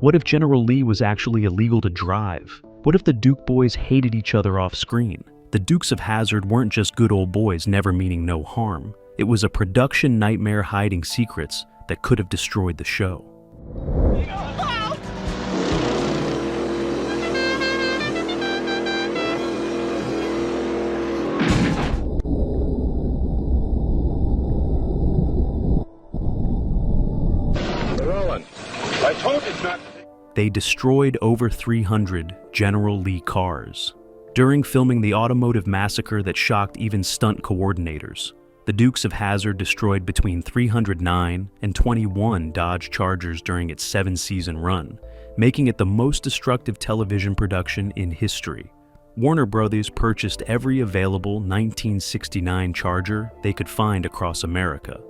What if General Lee was actually illegal to drive? What if the Duke boys hated each other off screen? The Dukes of Hazzard weren't just good old boys never meaning no harm. It was a production nightmare hiding secrets that could have destroyed the show. I told you not. They destroyed over 300 General Lee cars. During filming the automotive massacre that shocked even stunt coordinators, the Dukes of Hazzard destroyed between 309 and 21 Dodge Chargers during its 7-season run, making it the most destructive television production in history. Warner Brothers purchased every available 1969 Charger they could find across America,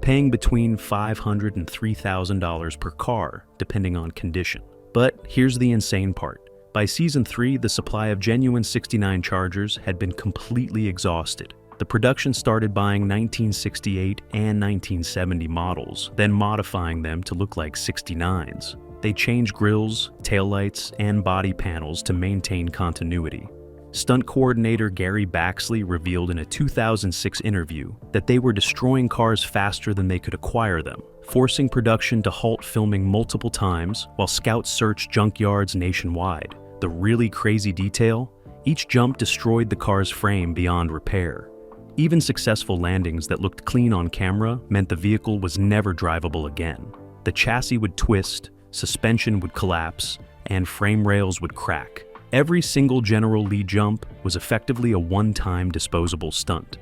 paying between $500 and $3,000 per car, depending on condition. But here's the insane part. By season 3, the supply of genuine 69 Chargers had been completely exhausted. The production started buying 1968 and 1970 models, then modifying them to look like 69s. They changed grills, taillights, and body panels to maintain continuity. Stunt coordinator Gary Baxley revealed in a 2006 interview that they were destroying cars faster than they could acquire them, forcing production to halt filming multiple times while scouts searched junkyards nationwide. The really crazy detail? Each jump destroyed the car's frame beyond repair. Even successful landings that looked clean on camera meant the vehicle was never drivable again. The chassis would twist, suspension would collapse, and frame rails would crack. Every single General Lee jump was effectively a one-time disposable stunt.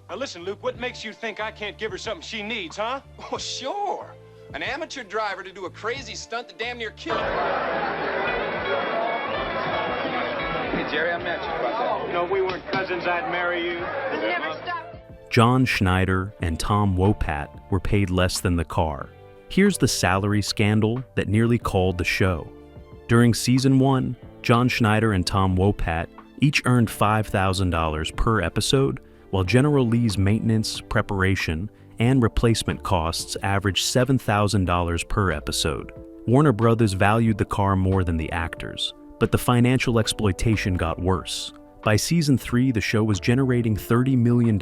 Now listen, Luke, what makes you think I can't give her something she needs, huh? Oh, sure. An amateur driver to do a crazy stunt that damn near killed her. Hey, Jerry, I'm not sure about that. You know, if we weren't cousins, I'd marry you. Never stop. John Schneider and Tom Wopat were paid less than the car. Here's the salary scandal that nearly called the show. During season 1, John Schneider and Tom Wopat each earned $5,000 per episode, while General Lee's maintenance, preparation, and replacement costs averaged $7,000 per episode. Warner Brothers valued the car more than the actors, but the financial exploitation got worse. By season 3, the show was generating $30 million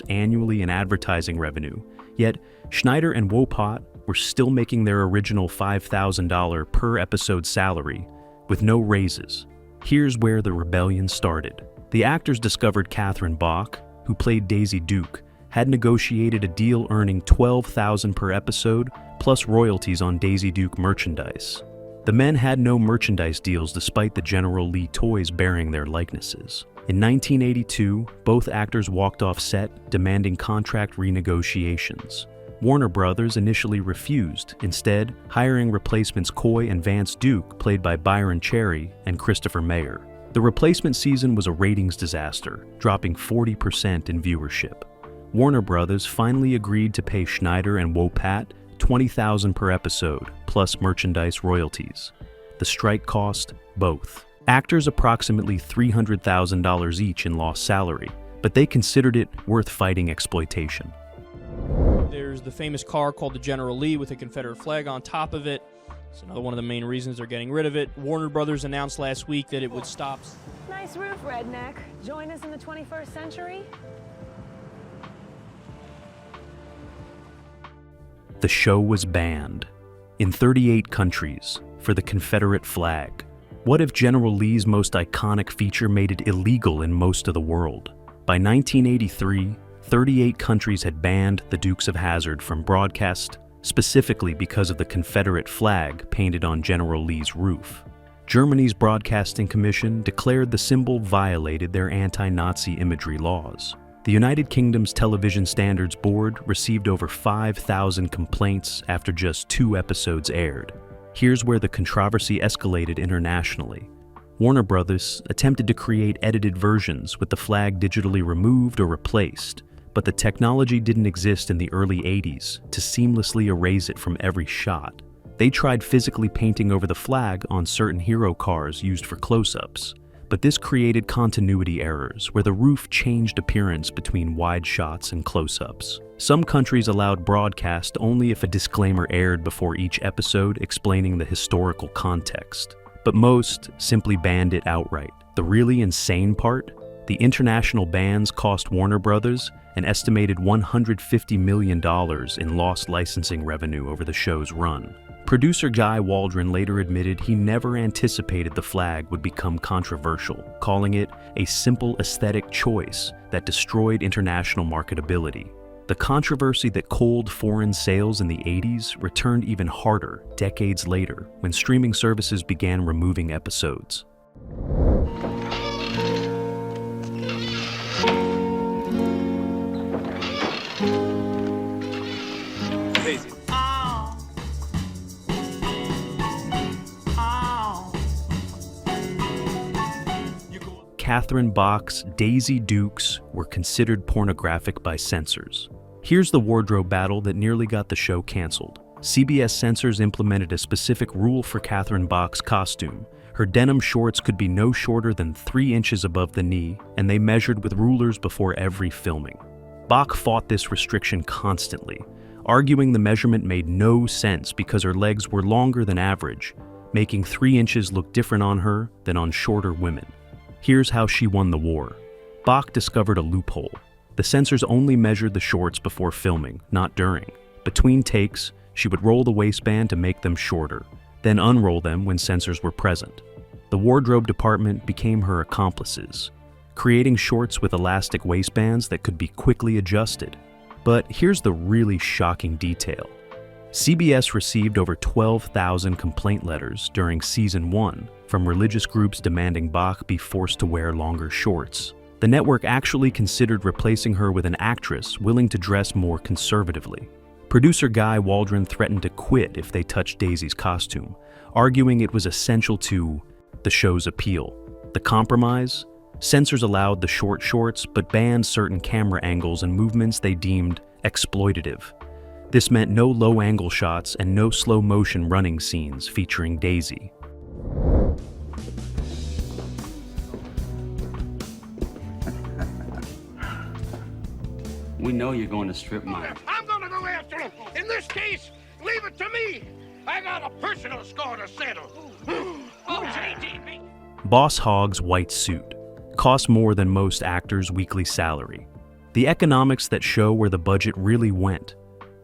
annually in advertising revenue, yet Schneider and Wopat were still making their original $5,000 per episode salary, with no raises. Here's where the rebellion started. The actors discovered Catherine Bach, who played Daisy Duke, had negotiated a deal earning $12,000 per episode, plus royalties on Daisy Duke merchandise. The men had no merchandise deals despite the General Lee toys bearing their likenesses. In 1982, both actors walked off set, demanding contract renegotiations. Warner Brothers initially refused, instead hiring replacements Coy and Vance Duke, played by Byron Cherry and Christopher Mayer. The replacement season was a ratings disaster, dropping 40% in viewership. Warner Brothers finally agreed to pay Schneider and Wopat $20,000 per episode, plus merchandise royalties. The strike cost both actors approximately $300,000 each in lost salary, but they considered it worth fighting exploitation. There's the famous car called the General Lee with a Confederate flag on top of it. It's another one of the main reasons they're getting rid of it. Warner Brothers announced last week that it would stop. Nice roof, redneck. Join us in the 21st century? The show was banned in 38 countries for the Confederate flag. What if General Lee's most iconic feature made it illegal in most of the world? By 1983, 38 countries had banned the Dukes of Hazzard from broadcast, specifically because of the Confederate flag painted on General Lee's roof. Germany's Broadcasting Commission declared the symbol violated their anti-Nazi imagery laws. The United Kingdom's Television Standards Board received over 5,000 complaints after just 2 episodes aired. Here's where the controversy escalated internationally. Warner Brothers attempted to create edited versions with the flag digitally removed or replaced, but the technology didn't exist in the early 80s to seamlessly erase it from every shot. They tried physically painting over the flag on certain hero cars used for close-ups, but this created continuity errors where the roof changed appearance between wide shots and close-ups. Some countries allowed broadcast only if a disclaimer aired before each episode explaining the historical context, but most simply banned it outright. The really insane part? The international bans cost Warner Brothers an estimated $150 million in lost licensing revenue over the show's run. Producer Guy Waldron later admitted he never anticipated the flag would become controversial, calling it a simple aesthetic choice that destroyed international marketability. The controversy that culled foreign sales in the 80s returned even harder decades later when streaming services began removing episodes. Daisy. Catherine Bach's Daisy Dukes were considered pornographic by censors. Here's the wardrobe battle that nearly got the show canceled. CBS censors implemented a specific rule for Catherine Bach's costume. Her denim shorts could be no shorter than 3 inches above the knee, and they measured with rulers before every filming. Bach fought this restriction constantly, arguing the measurement made no sense because her legs were longer than average, making 3 inches look different on her than on shorter women. Here's how she won the war. Bach discovered a loophole. The censors only measured the shorts before filming, not during. Between takes, she would roll the waistband to make them shorter, then unroll them when censors were present. The wardrobe department became her accomplices, creating shorts with elastic waistbands that could be quickly adjusted. But here's the really shocking detail. CBS received over 12,000 complaint letters during Season 1 from religious groups demanding Bach be forced to wear longer shorts. The network actually considered replacing her with an actress willing to dress more conservatively. Producer Guy Waldron threatened to quit if they touched Daisy's costume, arguing it was essential to the show's appeal. The compromise? Censors allowed the short shorts but banned certain camera angles and movements they deemed exploitative. This meant no low-angle shots and no slow-motion running scenes featuring Daisy. We know you're going to strip mine. I'm gonna go after him. In this case, leave it to me. I got a personal score to settle. JTV. Boss Hogg's white suit cost more than most actors' weekly salary. The economics that show where the budget really went.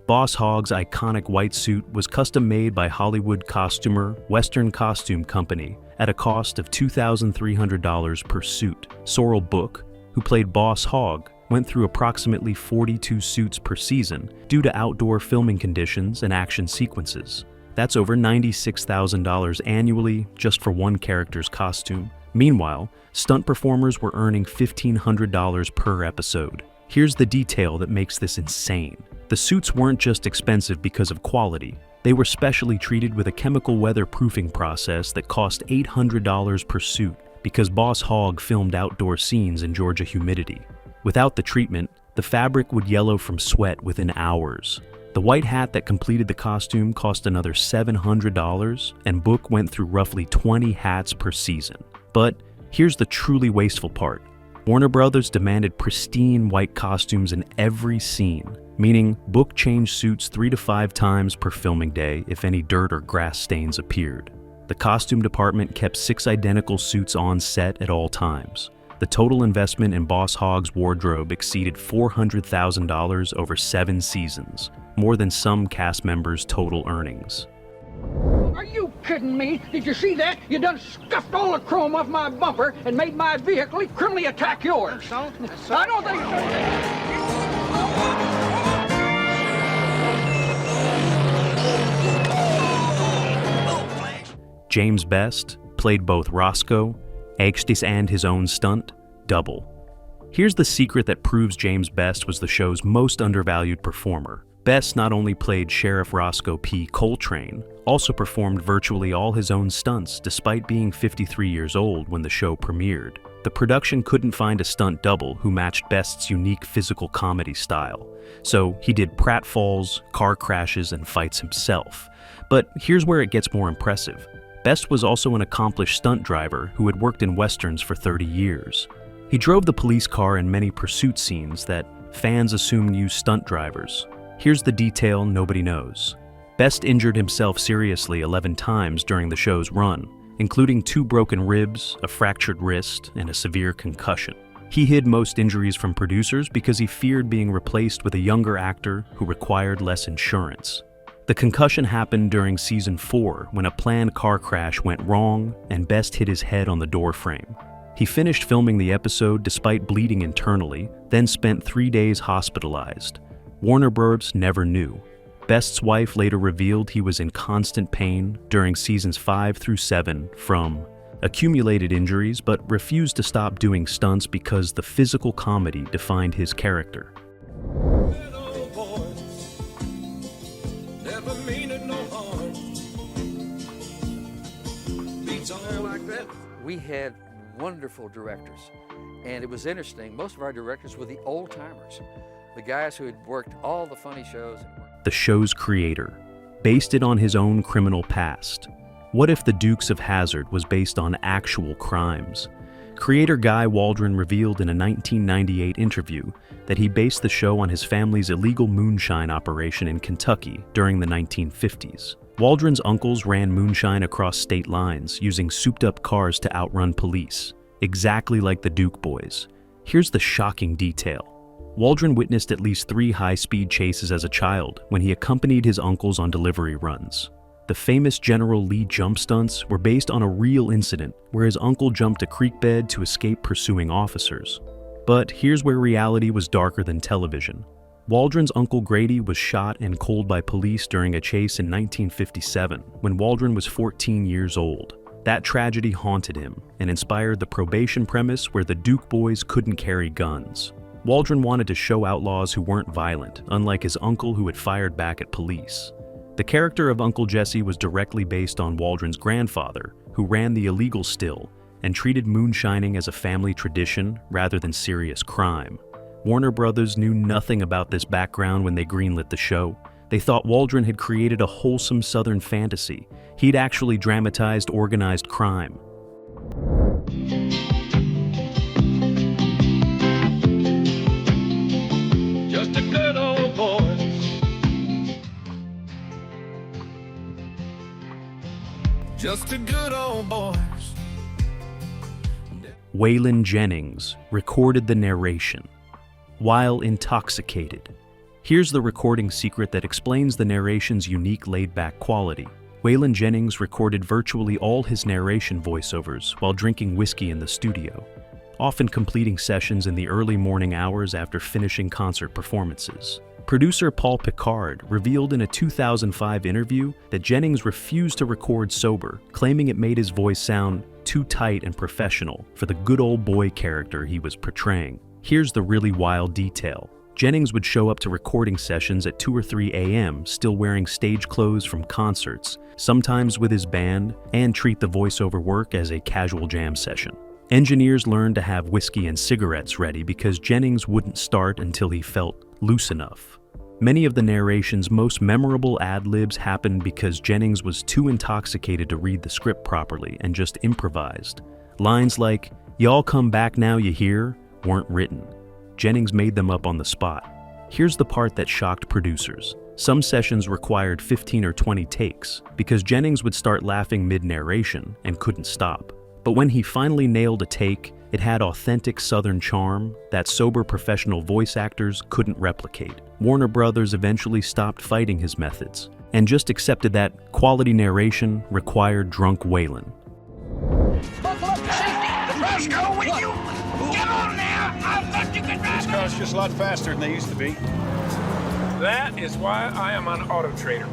Boss Hogg's iconic white suit was custom made by Hollywood costumer Western Costume Company at a cost of $2,300 per suit. Sorrel Book, who played Boss Hogg, went through approximately 42 suits per season due to outdoor filming conditions and action sequences. That's over $96,000 annually just for one character's costume. Meanwhile, stunt performers were earning $1,500 per episode. Here's the detail that makes this insane. The suits weren't just expensive because of quality. They were specially treated with a chemical weatherproofing process that cost $800 per suit because Boss Hogg filmed outdoor scenes in Georgia humidity. Without the treatment, the fabric would yellow from sweat within hours. The white hat that completed the costume cost another $700, and Book went through roughly 20 hats per season. But here's the truly wasteful part. Warner Brothers demanded pristine white costumes in every scene, meaning Book changed suits 3 to 5 times per filming day if any dirt or grass stains appeared. The costume department kept 6 identical suits on set at all times. The total investment in Boss Hogg's wardrobe exceeded $400,000 over 7 seasons, more than some cast members' total earnings. Are you kidding me? Did you see that? You done scuffed all the chrome off my bumper and made my vehicle criminally attack yours. I don't think so. James Best played both Roscoe, Agstis and his own stunt, double. Here's the secret that proves James Best was the show's most undervalued performer. Best not only played Sheriff Roscoe P. Coltrane, also performed virtually all his own stunts despite being 53 years old when the show premiered. The production couldn't find a stunt double who matched Best's unique physical comedy style, so he did pratfalls, car crashes, and fights himself. But here's where it gets more impressive. Best was also an accomplished stunt driver who had worked in westerns for 30 years. He drove the police car in many pursuit scenes that fans assumed used stunt drivers. Here's the detail nobody knows. Best injured himself seriously 11 times during the show's run, including 2 broken ribs, a fractured wrist, and a severe concussion. He hid most injuries from producers because he feared being replaced with a younger actor who required less insurance. The concussion happened during season 4 when a planned car crash went wrong and Best hit his head on the door frame. He finished filming the episode despite bleeding internally, then spent 3 days hospitalized. Warner Bros. Never knew. Best's wife later revealed he was in constant pain during seasons 5 through 7 from accumulated injuries, but refused to stop doing stunts because the physical comedy defined his character. We had wonderful directors, and it was interesting. Most of our directors were the old timers, the guys who had worked all the funny shows. The show's creator based it on his own criminal past. What if the Dukes of Hazzard was based on actual crimes? Creator Guy Waldron revealed in a 1998 interview that he based the show on his family's illegal moonshine operation in Kentucky during the 1950s. Waldron's uncles ran moonshine across state lines using souped-up cars to outrun police, exactly like the Duke boys. Here's the shocking detail. Waldron witnessed at least 3 high-speed chases as a child when he accompanied his uncles on delivery runs. The famous General Lee jump stunts were based on a real incident where his uncle jumped a creek bed to escape pursuing officers. But here's where reality was darker than television. Waldron's Uncle Grady was shot and cold by police during a chase in 1957 when Waldron was 14 years old. That tragedy haunted him and inspired the probation premise where the Duke boys couldn't carry guns. Waldron wanted to show outlaws who weren't violent, unlike his uncle who had fired back at police. The character of Uncle Jesse was directly based on Waldron's grandfather, who ran the illegal still and treated moonshining as a family tradition rather than serious crime. Warner Brothers knew nothing about this background when they greenlit the show. They thought Waldron had created a wholesome Southern fantasy. He'd actually dramatized organized crime. Just a good old boy. Just a good old boy. Waylon Jennings recorded the narration while intoxicated. Here's the recording secret that explains the narration's unique laid-back quality. Waylon Jennings recorded virtually all his narration voiceovers while drinking whiskey in the studio, often completing sessions in the early morning hours after finishing concert performances. Producer Paul Picard revealed in a 2005 interview that Jennings refused to record sober, claiming it made his voice sound too tight and professional for the good old boy character he was portraying. Here's the really wild detail. Jennings would show up to recording sessions at 2 or 3 a.m. still wearing stage clothes from concerts, sometimes with his band, and treat the voiceover work as a casual jam session. Engineers learned to have whiskey and cigarettes ready because Jennings wouldn't start until he felt loose enough. Many of the narration's most memorable ad-libs happened because Jennings was too intoxicated to read the script properly and just improvised. Lines like, "Y'all come back now, you hear?" weren't written. Jennings made them up on the spot. Here's the part that shocked producers. Some sessions required 15 or 20 takes because Jennings would start laughing mid-narration and couldn't stop. But when he finally nailed a take, it had authentic Southern charm that sober professional voice actors couldn't replicate. Warner Brothers eventually stopped fighting his methods and just accepted that quality narration required drunk Waylon. Buckle up to safety. The bus go with you. Get on now. I thought you could drive. These cars are just a lot faster than they used to be. That is why I am an auto trader.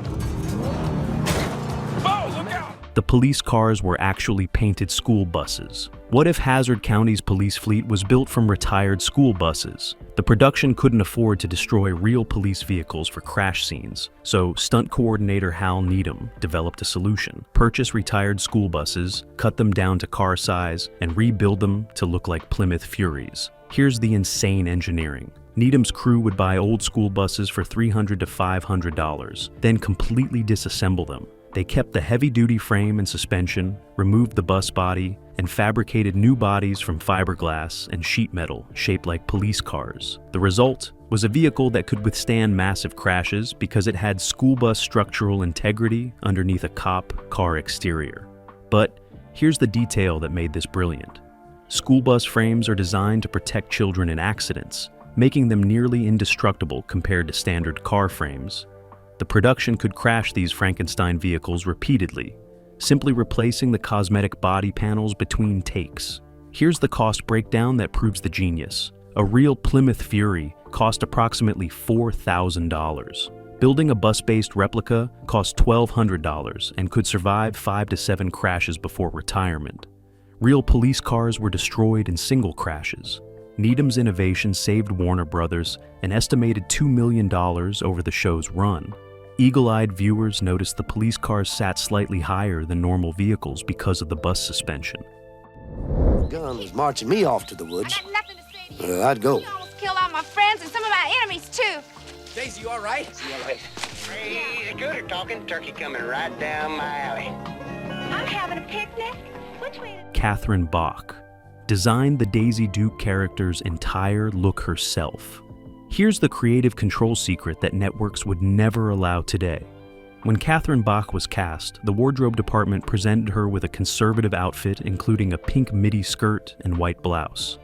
Oh, look out! The police cars were actually painted school buses. What if Hazzard County's police fleet was built from retired school buses? The production couldn't afford to destroy real police vehicles for crash scenes, so stunt coordinator Hal Needham developed a solution. Purchase retired school buses, cut them down to car size, and rebuild them to look like Plymouth Furies. Here's the insane engineering. Needham's crew would buy old school buses for $300 to $500, then completely disassemble them. They kept the heavy-duty frame and suspension, removed the bus body, and fabricated new bodies from fiberglass and sheet metal shaped like police cars. The result? was a vehicle that could withstand massive crashes because it had school bus structural integrity underneath a cop car exterior. But here's the detail that made this brilliant. School bus frames are designed to protect children in accidents, making them nearly indestructible compared to standard car frames. The production could crash these Frankenstein vehicles repeatedly, simply replacing the cosmetic body panels between takes. Here's the cost breakdown that proves the genius. A real Plymouth Fury cost approximately $4,000. Building a bus-based replica cost $1,200 and could survive 5 to 7 crashes before retirement. Real police cars were destroyed in single crashes. Needham's innovation saved Warner Brothers an estimated $2 million over the show's run. Eagle-eyed viewers noticed the police cars sat slightly higher than normal vehicles because of the bus suspension. The gun was marching me off to the woods. I got nothing to say to you. I'd go. You almost killed all my friends and some of my enemies, too. Daisy, you all right? Crazy gooder talking, turkey coming right down my alley. I'm having a picnic. Which way to... Catherine Bach designed the Daisy Duke character's entire look herself. Here's the creative control secret that networks would never allow today. When Catherine Bach was cast, the wardrobe department presented her with a conservative outfit including a pink midi skirt and white blouse.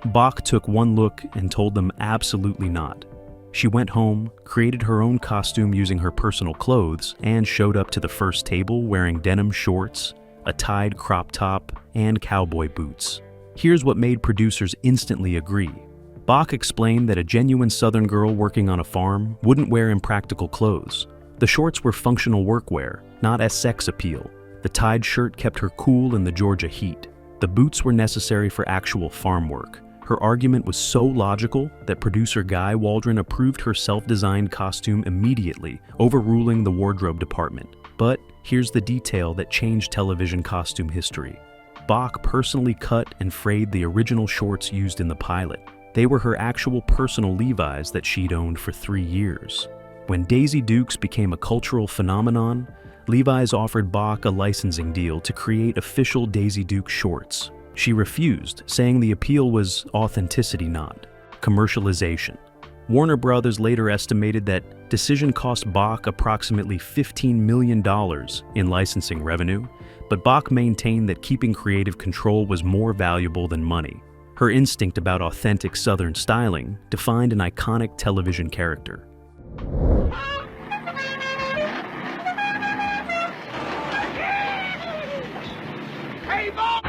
Bach took one look and told them absolutely not. She went home, created her own costume using her personal clothes, and showed up to the first table wearing denim shorts, a tied crop top, and cowboy boots. Here's what made producers instantly agree. Bach explained that a genuine Southern girl working on a farm wouldn't wear impractical clothes. The shorts were functional workwear, not as sex appeal. The tied shirt kept her cool in the Georgia heat. The boots were necessary for actual farm work. Her argument was so logical that producer Guy Waldron approved her self-designed costume immediately, overruling the wardrobe department. But here's the detail that changed television costume history. Bach personally cut and frayed the original shorts used in the pilot. They were her actual personal Levi's that she'd owned for 3 years. When Daisy Dukes became a cultural phenomenon, Levi's offered Bach a licensing deal to create official Daisy Duke shorts. She refused, saying the appeal was authenticity, not commercialization. Warner Brothers later estimated that decision cost Bach approximately $15 million in licensing revenue, but Bach maintained that keeping creative control was more valuable than money. Her instinct about authentic Southern styling defined an iconic television character. Hey, Bob!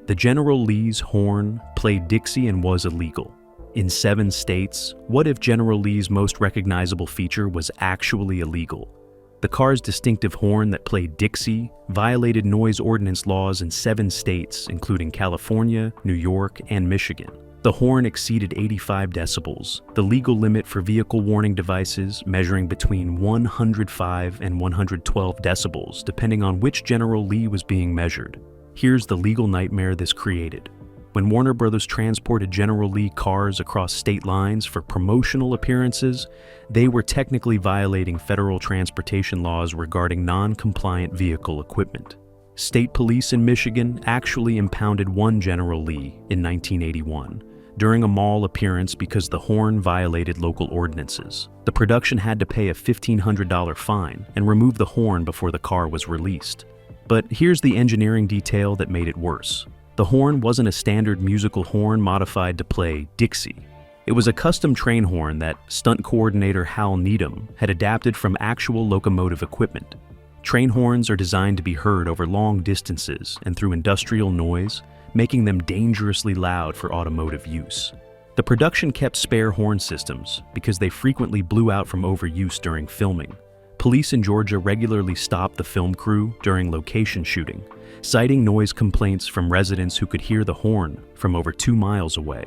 The General Lee's horn played Dixie and was illegal. In 7 states, what if General Lee's most recognizable feature was actually illegal? The car's distinctive horn that played Dixie violated noise ordinance laws in 7 states, including California, New York, and Michigan. The horn exceeded 85 decibels, the legal limit for vehicle warning devices measuring between 105 and 112 decibels, depending on which General Lee was being measured. Here's the legal nightmare this created. When Warner Brothers transported General Lee cars across state lines for promotional appearances, they were technically violating federal transportation laws regarding non-compliant vehicle equipment. State police in Michigan actually impounded one General Lee in 1981 during a mall appearance because the horn violated local ordinances. The production had to pay a $1,500 fine and remove the horn before the car was released. But here's the engineering detail that made it worse. The horn wasn't a standard musical horn modified to play Dixie. It was a custom train horn that stunt coordinator Hal Needham had adapted from actual locomotive equipment. Train horns are designed to be heard over long distances and through industrial noise, making them dangerously loud for automotive use. The production kept spare horn systems because they frequently blew out from overuse during filming. Police in Georgia regularly stopped the film crew during location shooting, citing noise complaints from residents who could hear the horn from over 2 miles away.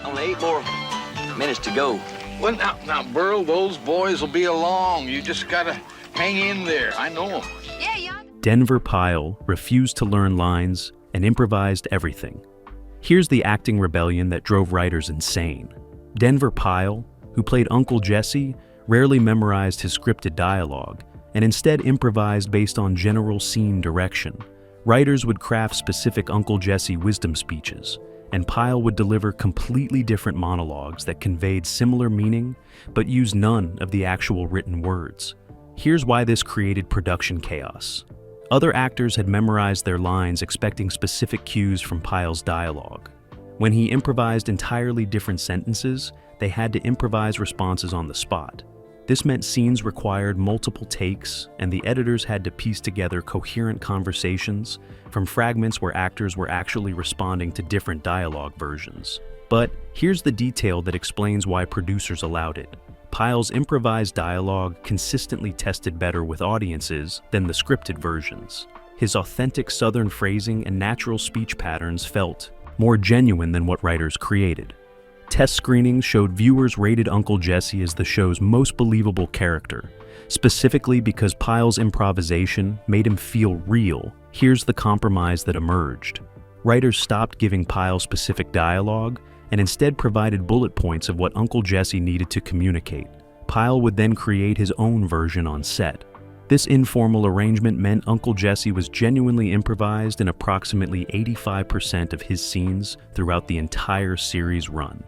Only 8 more minutes to go. Well, now, Burl, those boys will be along. You just gotta hang in there. I know 'em. Yeah, y'all. Denver Pyle refused to learn lines and improvised everything. Here's the acting rebellion that drove writers insane. Denver Pyle, who played Uncle Jesse, rarely memorized his scripted dialogue and instead improvised based on general scene direction. Writers would craft specific Uncle Jesse wisdom speeches, and Pyle would deliver completely different monologues that conveyed similar meaning but used none of the actual written words. Here's why this created production chaos. Other actors had memorized their lines expecting specific cues from Pyle's dialogue. When he improvised entirely different sentences, they had to improvise responses on the spot. This meant scenes required multiple takes, and the editors had to piece together coherent conversations from fragments where actors were actually responding to different dialogue versions. But here's the detail that explains why producers allowed it. Pyle's improvised dialogue consistently tested better with audiences than the scripted versions. His authentic Southern phrasing and natural speech patterns felt more genuine than what writers created. Test screenings showed viewers rated Uncle Jesse as the show's most believable character, specifically because Pyle's improvisation made him feel real. Here's the compromise that emerged. Writers stopped giving Pyle specific dialogue and instead provided bullet points of what Uncle Jesse needed to communicate. Pyle would then create his own version on set. This informal arrangement meant Uncle Jesse was genuinely improvised in approximately 85% of his scenes throughout the entire series run.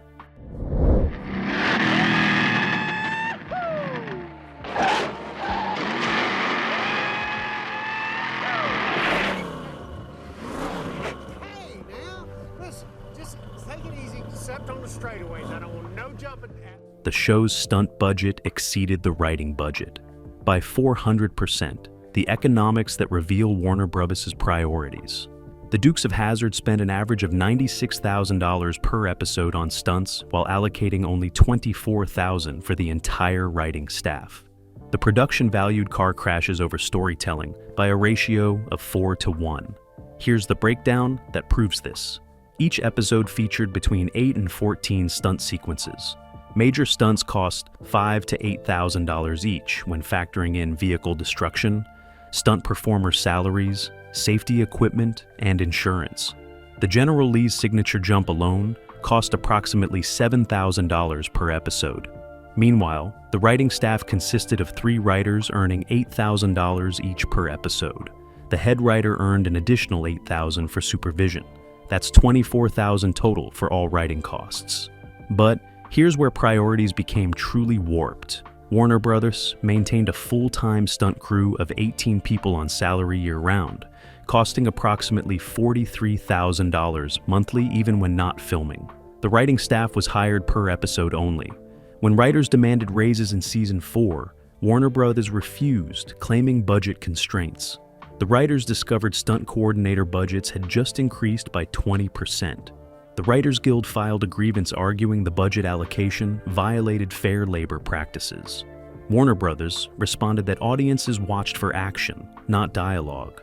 The show's stunt budget exceeded the writing budget by 400%, the economics that reveal Warner Bros.' priorities. The Dukes of Hazzard spent an average of $96,000 per episode on stunts while allocating only $24,000 for the entire writing staff. The production valued car crashes over storytelling by a ratio of 4-to-1. Here's the breakdown that proves this. Each episode featured between 8 and 14 stunt sequences. Major stunts cost $5,000 to $8,000 each when factoring in vehicle destruction, stunt performer salaries, safety equipment, and insurance. The General Lee's signature jump alone cost approximately $7,000 per episode. Meanwhile, the writing staff consisted of 3 writers earning $8,000 each per episode. The head writer earned an additional $8,000 for supervision. That's $24,000 total for all writing costs. But here's where priorities became truly warped. Warner Bros. Maintained a full-time stunt crew of 18 people on salary year-round, costing approximately $43,000 monthly even when not filming. The writing staff was hired per episode only. When writers demanded raises in Season 4, Warner Bros. Refused, claiming budget constraints. The writers discovered stunt coordinator budgets had just increased by 20%. The Writers Guild filed a grievance arguing the budget allocation violated fair labor practices. Warner Bros. Responded that audiences watched for action, not dialogue.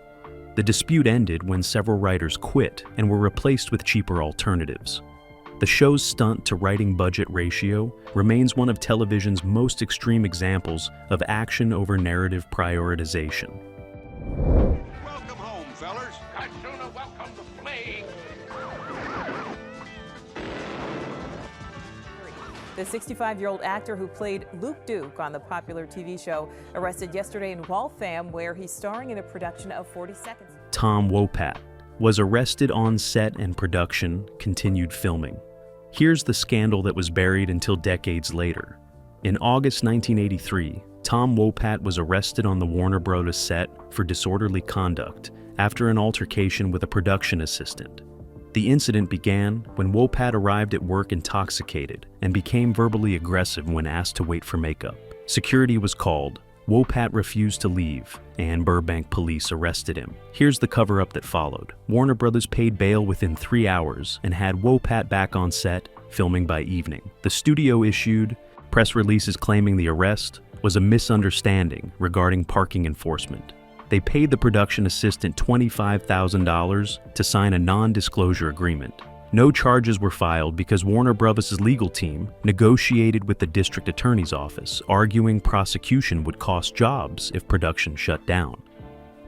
The dispute ended when several writers quit and were replaced with cheaper alternatives. The show's stunt-to-writing budget ratio remains one of television's most extreme examples of action over narrative prioritization. Welcome home, fellers. I sooner welcome the plague. The 65-year-old actor who played Luke Duke on the popular TV show arrested yesterday in Waltham, where he's starring in a production of 40 Seconds. Tom Wopat was arrested on set and production continued filming. Here's the scandal that was buried until decades later. In August 1983, Tom Wopat was arrested on the Warner Bros. Set for disorderly conduct after an altercation with a production assistant. The incident began when Wopat arrived at work intoxicated and became verbally aggressive when asked to wait for makeup. Security was called. Wopat refused to leave, and Burbank police arrested him. Here's the cover-up that followed. Warner Bros. Paid bail within 3 hours and had Wopat back on set, filming by evening. The studio issued press releases claiming the arrest was a misunderstanding regarding parking enforcement. They paid the production assistant $25,000 to sign a non-disclosure agreement. No charges were filed because Warner Bros.' legal team negotiated with the district attorney's office, arguing prosecution would cost jobs if production shut down.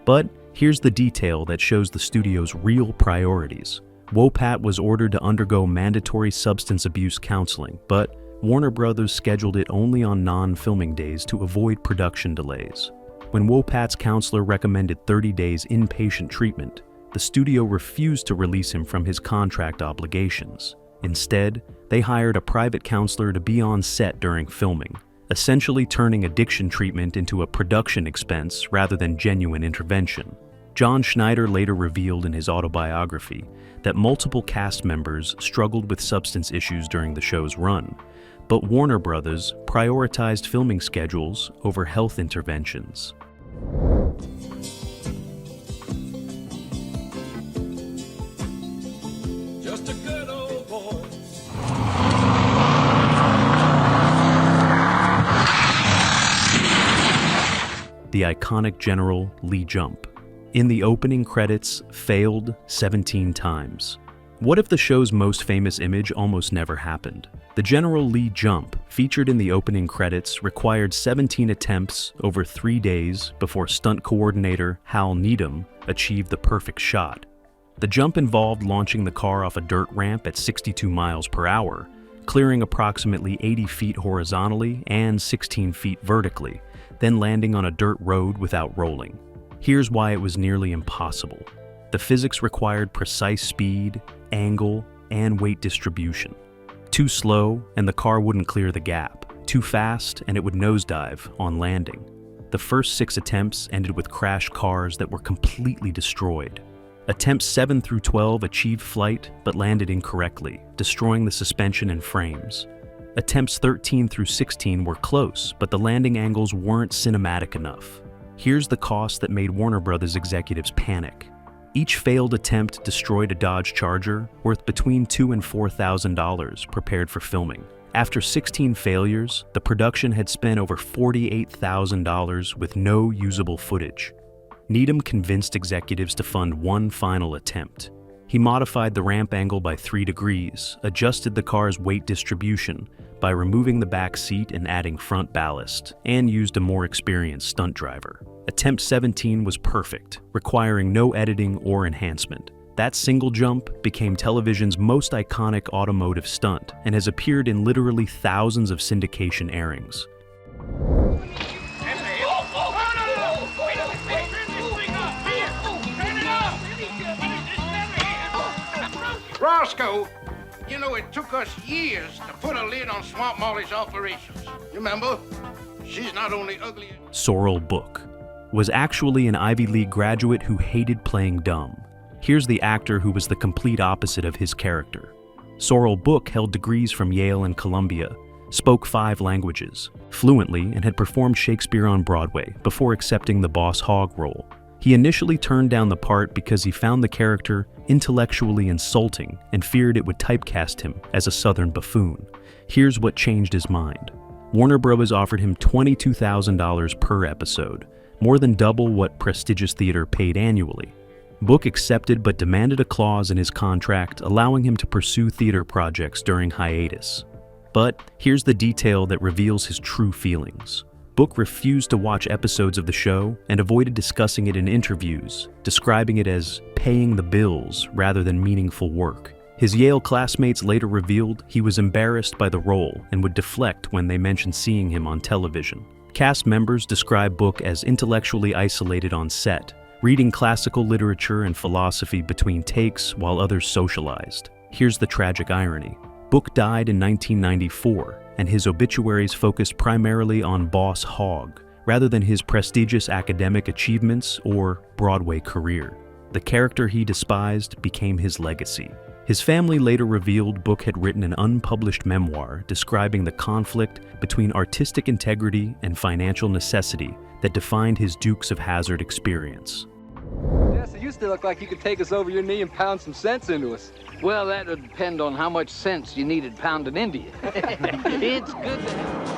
But here's the detail that shows the studio's real priorities. Wopat was ordered to undergo mandatory substance abuse counseling, but Warner Brothers scheduled it only on non-filming days to avoid production delays. When Wopat's counselor recommended 30 days inpatient treatment, the studio refused to release him from his contract obligations. Instead, they hired a private counselor to be on set during filming, essentially turning addiction treatment into a production expense rather than genuine intervention. John Schneider later revealed in his autobiography that multiple cast members struggled with substance issues during the show's run, but Warner Brothers prioritized filming schedules over health interventions. Just a good old boy. The iconic General Lee Jump. In the opening credits, failed 17 times. What if the show's most famous image almost never happened? The General Lee Jump, featured in the opening credits, required 17 attempts over 3 days before stunt coordinator Hal Needham achieved the perfect shot. The jump involved launching the car off a dirt ramp at 62 miles per hour, clearing approximately 80 feet horizontally and 16 feet vertically, then landing on a dirt road without rolling. Here's why it was nearly impossible. The physics required precise speed, angle, and weight distribution. Too slow, and the car wouldn't clear the gap. Too fast, and it would nosedive on landing. The first 6 attempts ended with crashed cars that were completely destroyed. Attempts 7 through 12 achieved flight, but landed incorrectly, destroying the suspension and frames. Attempts 13 through 16 were close, but the landing angles weren't cinematic enough. Here's the cost that made Warner Brothers executives panic. Each failed attempt destroyed a Dodge Charger worth between $2,000 and $4,000 prepared for filming. After 16 failures, the production had spent over $48,000 with no usable footage. Needham convinced executives to fund one final attempt. He modified the ramp angle by 3 degrees, adjusted the car's weight distribution by removing the back seat and adding front ballast, and used a more experienced stunt driver. Attempt 17 was perfect, requiring no editing or enhancement. That single jump became television's most iconic automotive stunt and has appeared in literally thousands of syndication airings. Roscoe, you know, it took us years to put a lid on Swamp Molly's operations. You remember? She's not only ugly... Sorrel Book was actually an Ivy League graduate who hated playing dumb. Here's the actor who was the complete opposite of his character. Sorrel Book held degrees from Yale and Columbia, spoke 5 languages fluently, and had performed Shakespeare on Broadway before accepting the Boss Hogg role. He initially turned down the part because he found the character intellectually insulting and feared it would typecast him as a Southern buffoon. Here's what changed his mind. Warner Bros. Offered him $22,000 per episode, more than double what prestigious theater paid annually. Book accepted but demanded a clause in his contract allowing him to pursue theater projects during hiatus. But here's the detail that reveals his true feelings. Book refused to watch episodes of the show and avoided discussing it in interviews, describing it as paying the bills rather than meaningful work. His Yale classmates later revealed he was embarrassed by the role and would deflect when they mentioned seeing him on television. Cast members describe Book as intellectually isolated on set, reading classical literature and philosophy between takes while others socialized. Here's the tragic irony. Book died in 1994, and his obituaries focused primarily on Boss Hogg, rather than his prestigious academic achievements or Broadway career. The character he despised became his legacy. His family later revealed Book had written an unpublished memoir describing the conflict between artistic integrity and financial necessity that defined his Dukes of Hazzard experience. Yeah, so you still look like you could take us over your knee and pound some sense into us. Well, that would depend on how much sense you needed pounding into you. It's good to have...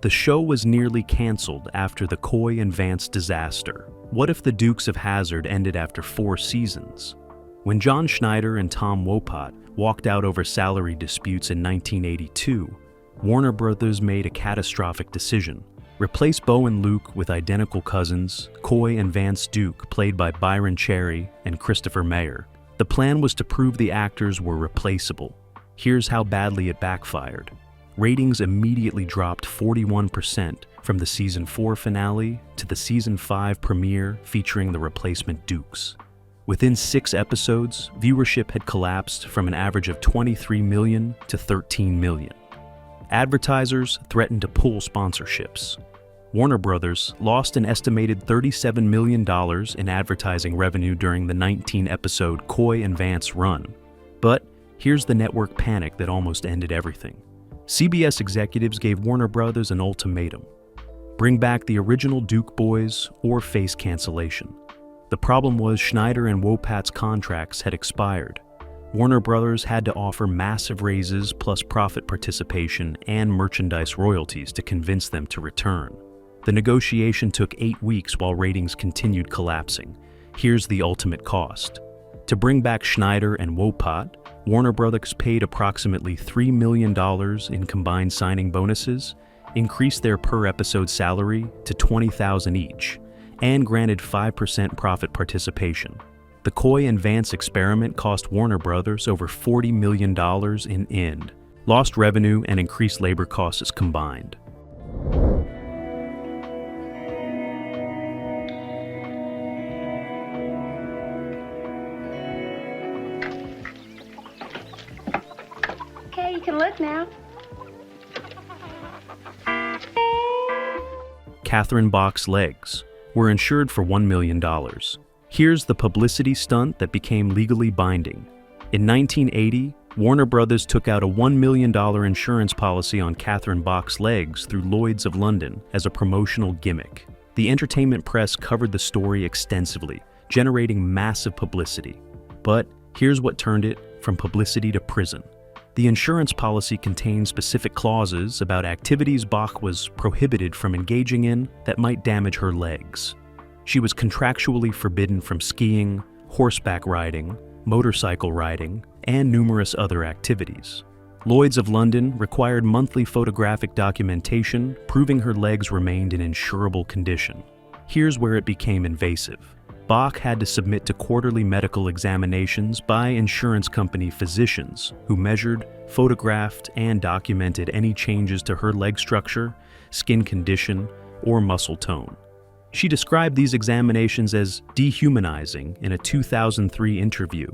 The show was nearly canceled after the Coy and Vance disaster. What if the Dukes of Hazzard ended after 4 seasons? When John Schneider and Tom Wopat walked out over salary disputes in 1982, Warner Brothers made a catastrophic decision, Replace Bo and Luke with identical cousins, Coy and Vance Duke, played by Byron Cherry and Christopher Mayer. The plan was to prove the actors were replaceable. Here's how badly it backfired. Ratings immediately dropped 41% from the Season 4 finale to the Season 5 premiere featuring the replacement Dukes. Within 6 episodes, viewership had collapsed from an average of 23 million to 13 million. Advertisers threatened to pull sponsorships. Warner Brothers lost an estimated $37 million in advertising revenue during the 19-episode Coy and Vance run. But here's the network panic that almost ended everything. CBS executives gave Warner Brothers an ultimatum: bring back the original Duke boys or face cancellation. The problem was Schneider and Wopat's contracts had expired. Warner Brothers had to offer massive raises plus profit participation and merchandise royalties to convince them to return. The negotiation took 8 weeks while ratings continued collapsing. Here's the ultimate cost. To bring back Schneider and Wopat, Warner Brothers paid approximately $3 million in combined signing bonuses, increased their per-episode salary to $20,000 each, and granted 5% profit participation. The Coy and Vance experiment cost Warner Brothers over $40 million in lost revenue and increased labor costs combined. Okay, you can look now. Catherine Bach's legs were insured for $1 million. Here's the publicity stunt that became legally binding. In 1980, Warner Brothers took out a $1 million insurance policy on Catherine Bach's legs through Lloyd's of London as a promotional gimmick. The entertainment press covered the story extensively, generating massive publicity. But here's what turned it from publicity to prison. The insurance policy contained specific clauses about activities Bach was prohibited from engaging in that might damage her legs. She was contractually forbidden from skiing, horseback riding, motorcycle riding, and numerous other activities. Lloyd's of London required monthly photographic documentation proving her legs remained in insurable condition. Here's where it became invasive. Bach had to submit to quarterly medical examinations by insurance company physicians who measured, photographed, and documented any changes to her leg structure, skin condition, or muscle tone. She described these examinations as dehumanizing in a 2003 interview,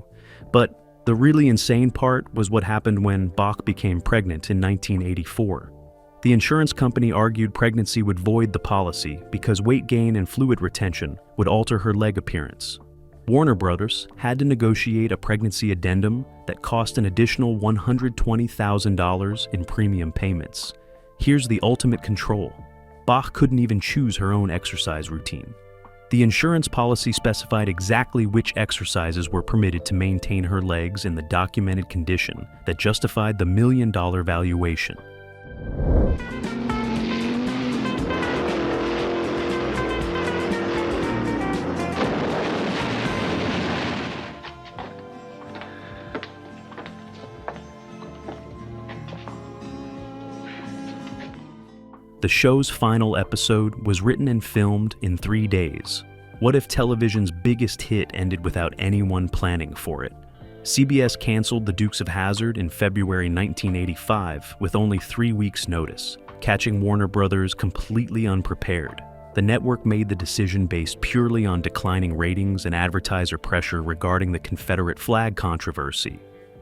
but the really insane part was what happened when Bach became pregnant in 1984. The insurance company argued pregnancy would void the policy because weight gain and fluid retention would alter her leg appearance. Warner Brothers had to negotiate a pregnancy addendum that cost an additional $120,000 in premium payments. Here's the ultimate control. Bach couldn't even choose her own exercise routine. The insurance policy specified exactly which exercises were permitted to maintain her legs in the documented condition that justified the $1 million valuation. The show's final episode was written and filmed in 3 days. What if television's biggest hit ended without anyone planning for it? CBS canceled The Dukes of Hazzard in February 1985 with only 3 weeks' notice, catching Warner Brothers completely unprepared. The network made the decision based purely on declining ratings and advertiser pressure regarding the Confederate flag controversy.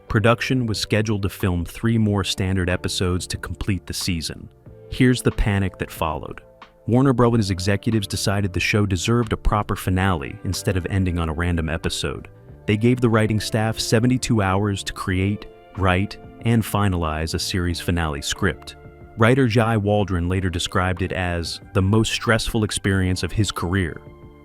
Production was scheduled to film 3 more standard episodes to complete the season. Here's the panic that followed. Warner Brothers executives decided the show deserved a proper finale instead of ending on a random episode. They gave the writing staff 72 hours to create, write, and finalize a series finale script. Writer Jai Waldron later described it as the most stressful experience of his career,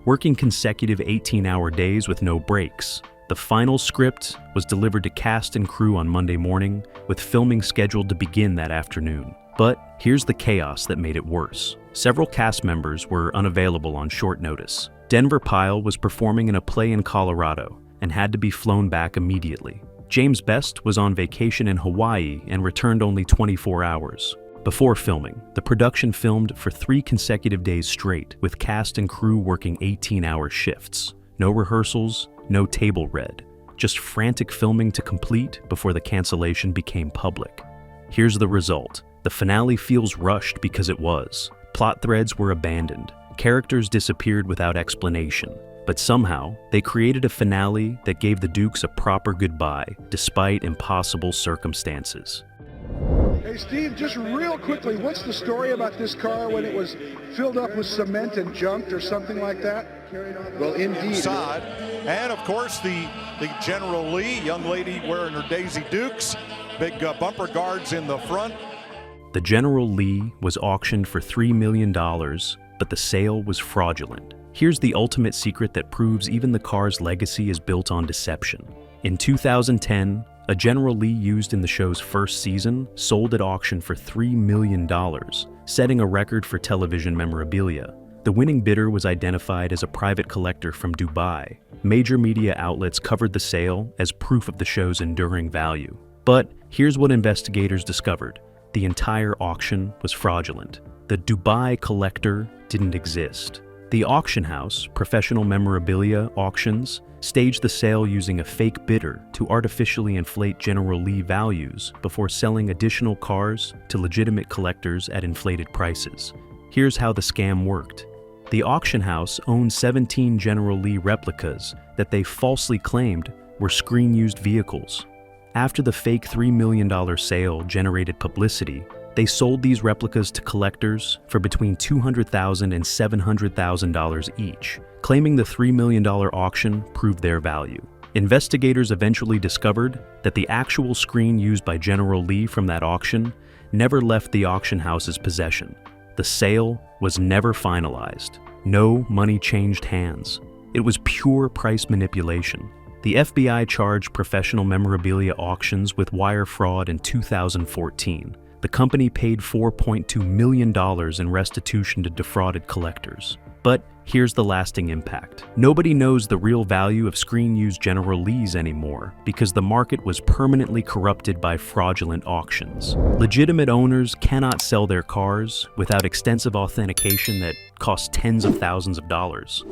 working consecutive 18-hour days with no breaks. The final script was delivered to cast and crew on Monday morning, with filming scheduled to begin that afternoon. But here's the chaos that made it worse. Several cast members were unavailable on short notice. Denver Pyle was performing in a play in Colorado and had to be flown back immediately. James Best was on vacation in Hawaii and returned only 24 hours. Before filming, the production filmed for 3 consecutive days straight, with cast and crew working 18-hour shifts. No rehearsals, no table read, just frantic filming to complete before the cancellation became public. Here's the result. The finale feels rushed because it was. Plot threads were abandoned. Characters disappeared without explanation. But somehow, they created a finale that gave the Dukes a proper goodbye, despite impossible circumstances. Hey Steve, just real quickly, what's the story about this car when it was filled up with cement and junked or something like that? Well, indeed. And of course, the General Lee, young lady wearing her Daisy Dukes, big bumper guards in the front. The General Lee was auctioned for $3 million, but the sale was fraudulent. Here's the ultimate secret that proves even the car's legacy is built on deception. In 2010, a General Lee used in the show's first season sold at auction for $3 million, setting a record for television memorabilia. The winning bidder was identified as a private collector from Dubai. Major media outlets covered the sale as proof of the show's enduring value. But here's what investigators discovered. The entire auction was fraudulent. The Dubai collector didn't exist. The auction house, Professional Memorabilia Auctions, staged the sale using a fake bidder to artificially inflate General Lee values before selling additional cars to legitimate collectors at inflated prices. Here's how the scam worked. The auction house owned 17 General Lee replicas that they falsely claimed were screen-used vehicles. After the fake $3 million sale generated publicity, they sold these replicas to collectors for between $200,000 and $700,000 each, claiming the $3 million auction proved their value. Investigators eventually discovered that the actual screen used by General Lee from that auction never left the auction house's possession. The sale was never finalized. No money changed hands. It was pure price manipulation. The FBI charged Professional Memorabilia Auctions with wire fraud in 2014. The company paid $4.2 million in restitution to defrauded collectors. But here's the lasting impact. Nobody knows the real value of screen-used General Lees anymore because the market was permanently corrupted by fraudulent auctions. Legitimate owners cannot sell their cars without extensive authentication that costs tens of thousands of dollars.